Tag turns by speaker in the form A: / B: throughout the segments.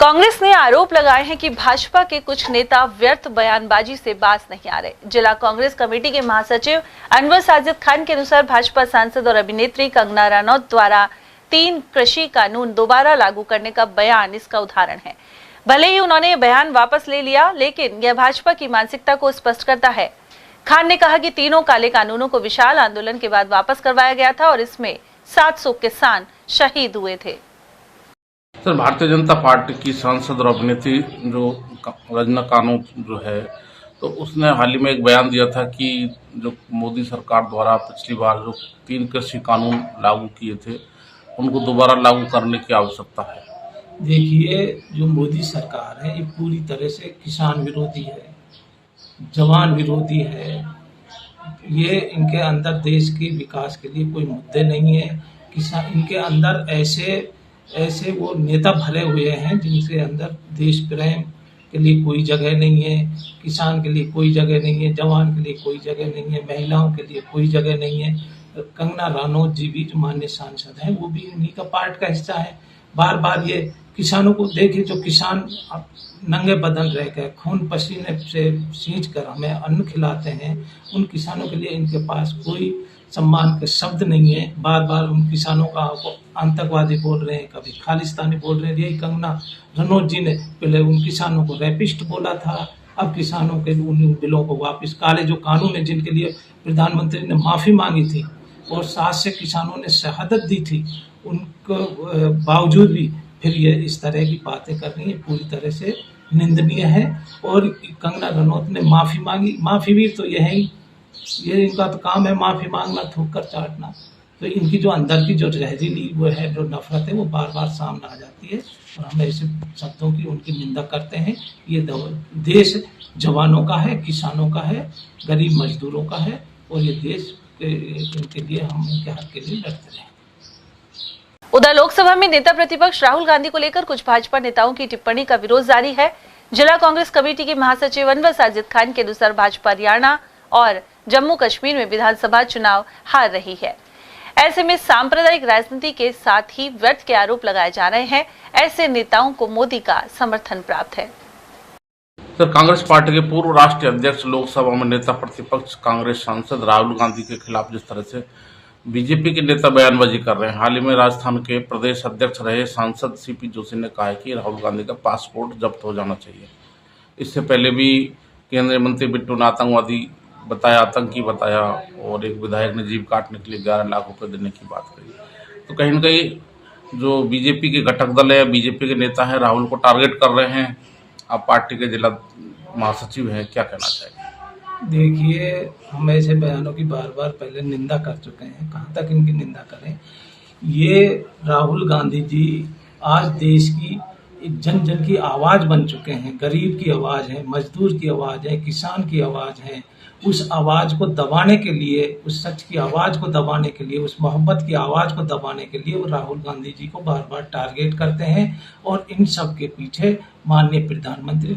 A: कांग्रेस ने आरोप लगाए हैं कि भाजपा के कुछ नेता व्यर्थ बयानबाजी से बाज नहीं आ रहे। जिला कांग्रेस कमेटी के महासचिव अनवर साजिद खान के अनुसार भाजपा सांसद और अभिनेत्री कंगना रनौत द्वारा 3 कृषि कानून दोबारा लागू करने का बयान इसका उदाहरण है। भले ही उन्होंने ये बयान वापस ले लिया, लेकिन यह भाजपा की मानसिकता को स्पष्ट करता है। खान ने कहा कि तीनों काले कानूनों को विशाल आंदोलन के बाद वापस करवाया गया था और इसमें 700 किसान शहीद हुए थे।
B: सर, भारतीय जनता पार्टी की सांसद और अभिनेत्री जो रंजना कानौत जो है, तो उसने हाल ही में एक बयान दिया था कि जो मोदी सरकार द्वारा पिछली बार जो 3 कृषि कानून लागू किए थे, उनको दोबारा लागू करने की आवश्यकता है।
C: देखिए, जो मोदी सरकार है ये पूरी तरह से किसान विरोधी है, जवान विरोधी है। ये इनके अंदर देश के विकास के लिए कोई मुद्दे नहीं है। किसान इनके अंदर ऐसे वो नेता भरे हुए हैं जिनके अंदर देश प्रेम के लिए कोई जगह नहीं है, किसान के लिए कोई जगह नहीं है, जवान के लिए कोई जगह नहीं है, महिलाओं के लिए कोई जगह नहीं है। कंगना रनौत जी भी जो माननीय सांसद हैं वो भी इन्हीं का पार्ट का हिस्सा है। बार बार ये किसानों को देखिए, जो किसान नंगे बदन रह गए, खून पसीने से सींच कर हमें अन्न खिलाते हैं, उन किसानों के लिए इनके पास कोई सम्मान के शब्द नहीं है। बार बार उन किसानों का आतंकवादी बोल रहे हैं, कभी खालिस्तानी बोल रहे हैं। यही कंगना रनौत जी ने पहले उन किसानों को रैपिस्ट बोला था, अब किसानों के उन बिलों को वापस, काले जो कानून है जिनके लिए प्रधानमंत्री ने माफ़ी मांगी थी और 7 से किसानों ने शहादत दी थी, उनको बावजूद भी फिर ये इस तरह की बातें कर रही है, पूरी तरह से निंदनीय है। और कंगना रनौत ने माफ़ी मांगी, माफ़ी भी तो ये इनका तो काम है, माफ़ी मांगना, थूक कर चाटना। तो इनकी जो अंदर की जो जहरीली वो है, जो नफरत है, वो बार बार सामने आ जाती है और हम ऐसे शब्दों की उनकी निंदा करते हैं। ये देश जवानों का है, किसानों का है, गरीब मजदूरों का है और ये देश इनके लिए हम इनके हक के लिए लड़ते रहे।
A: उधर लोकसभा में नेता प्रतिपक्ष राहुल गांधी को लेकर कुछ भाजपा नेताओं की टिप्पणी का विरोध जारी है। जिला कांग्रेस कमेटी के महासचिव अनवर साजिद खान के अनुसार भाजपा हरियाणा और जम्मू कश्मीर में विधानसभा चुनाव हार रही है। ऐसे में सांप्रदायिक राजनीति के साथ ही व्यर्थ के आरोप लगाए जा रहे हैं। ऐसे नेताओं को मोदी का समर्थन प्राप्त है।
B: सर, कांग्रेस पार्टी के पूर्व राष्ट्रीय अध्यक्ष, लोकसभा में नेता प्रतिपक्ष, कांग्रेस सांसद राहुल गांधी के खिलाफ जिस तरह से बीजेपी के नेता बयानबाजी कर रहे हैं, हाल ही में राजस्थान के प्रदेश अध्यक्ष रहे सांसद सीपी जोशी ने कहा है कि राहुल गांधी का पासपोर्ट जब्त हो जाना चाहिए। इससे पहले भी केंद्रीय मंत्री बिट्टू ने आतंकी बताया और एक विधायक ने जीभ काटने के लिए 11 लाख रुपए देने की बात कही। तो कहीं न कहीं जो बीजेपी के घटक दल है, बीजेपी के नेता है, राहुल को टारगेट कर रहे हैं। आप पार्टी के जिला महासचिव हैं, क्या कहना चाहिए?
C: देखिए, हम ऐसे बयानों की बार बार पहले निंदा कर चुके हैं, कहाँ तक इनकी निंदा करें। ये राहुल गांधी जी आज देश की जन जन की आवाज़ बन चुके हैं। गरीब की आवाज़ है, मजदूर की आवाज़ है, किसान की आवाज़ है। उस आवाज़ को दबाने के लिए, उस सच की आवाज़ को दबाने के लिए, उस मोहब्बत की आवाज़ को दबाने के लिए वो राहुल गांधी जी को बार बार टारगेट करते हैं। और इन सब के पीछे माननीय प्रधानमंत्री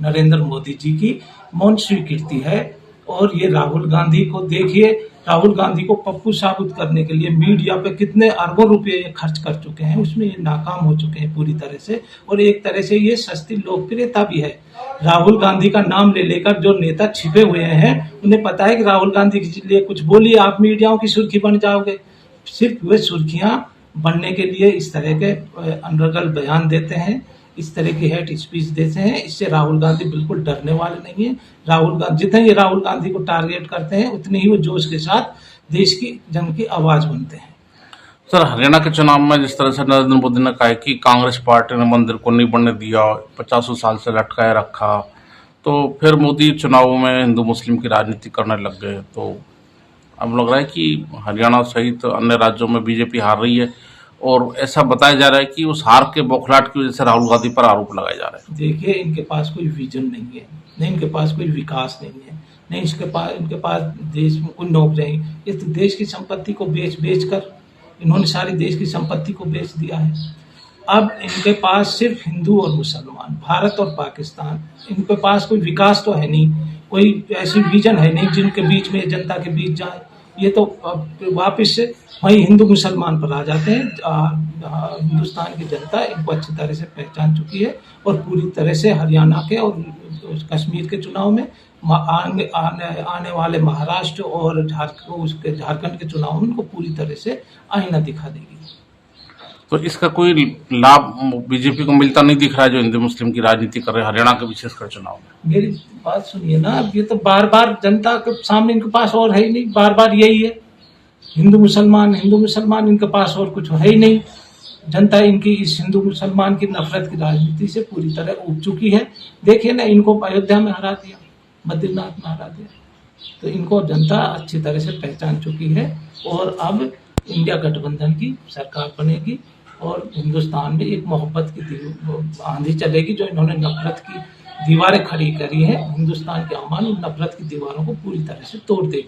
C: नरेंद्र मोदी जी की मौन स्वीकृति है। और ये राहुल गांधी को देखिए, राहुल गांधी को पप्पू साबित करने के लिए मीडिया पे कितने अरबों रुपए ये खर्च कर चुके हैं, उसमें ये नाकाम हो चुके हैं पूरी तरह से। और एक तरह से ये सस्ती लोकप्रियता भी है। राहुल गांधी का नाम ले लेकर जो नेता छिपे हुए हैं, उन्हें पता है कि राहुल गांधी के लिए कुछ बोलिए आप मीडियाओं की सुर्खी बन जाओगे। सिर्फ वे सुर्खियां बनने के लिए इस तरह के अनर्गल बयान देते हैं, इस तरह की हेट स्पीच देते हैं। इससे राहुल गांधी बिल्कुल डरने वाले नहीं है। राहुल गांधी जितने ये राहुल गांधी को टारगेट करते हैं, उतनी ही वो जोश के साथ देश की जन की आवाज बनते हैं।
B: सर, हरियाणा के चुनाव में जिस तरह से नरेंद्र मोदी ने कहा कि कांग्रेस पार्टी ने मंदिर को नहीं बनने दिया, 50 साल से लटकाए रखा, तो फिर मोदी चुनावों में हिंदू मुस्लिम की राजनीति करने लग गए। तो अब लग रहा है कि हरियाणा सहित अन्य राज्यों में बीजेपी हार रही है और ऐसा बताया जा रहा है कि उस हार के बौखलाहट की वजह से राहुल गांधी पर आरोप लगाए जा रहे हैं।
C: देखिए, इनके पास कोई विजन नहीं है, नहीं इनके पास कोई विकास नहीं है, नहीं इनके पास देश में कोई नौकरी। इस देश की संपत्ति को बेच कर इन्होंने सारी देश की संपत्ति को बेच दिया है। अब इनके पास सिर्फ हिंदू और मुसलमान, भारत और पाकिस्तान, इनके पास कोई विकास तो है नहीं, कोई ऐसी विजन है नहीं जिनके बीच में जनता के बीच जाए। ये तो वापस से वही हिंदू मुसलमान पर आ जाते हैं। हिंदुस्तान की जनता इनको अच्छी तरह से पहचान चुकी है और पूरी तरह से हरियाणा के और कश्मीर के चुनाव में आने वाले महाराष्ट्र और झारखंड के चुनाव में इनको पूरी तरह से आईना दिखा देगी।
B: तो इसका कोई लाभ बीजेपी को मिलता नहीं दिख रहा है, जो हिंदू मुस्लिम की राजनीति कर रहे हैं हरियाणा के विशेषकर चुनाव में।
C: मेरी बात सुनिए ना, अब ये तो बार बार जनता के सामने इनके पास और है ही नहीं, बार बार यही है हिंदू मुसलमान इनके पास और कुछ है ही नहीं। जनता इनकी इस हिंदू मुसलमान की नफरत की राजनीति से पूरी तरह उब चुकी है। देखिए ना, इनको अयोध्या में हरा दिया, बद्रीनाथ में हरा दिया, तो इनको जनता अच्छी तरह से पहचान चुकी है। और अब इंडिया गठबंधन की सरकार बनेगी और हिंदुस्तान में एक मोहब्बत की आंधी चलेगी। जो इन्होंने नफरत की दीवारें खड़ी करी हैं, हिंदुस्तान के अमान उन नफरत की दीवारों को पूरी तरह से तोड़ देगी।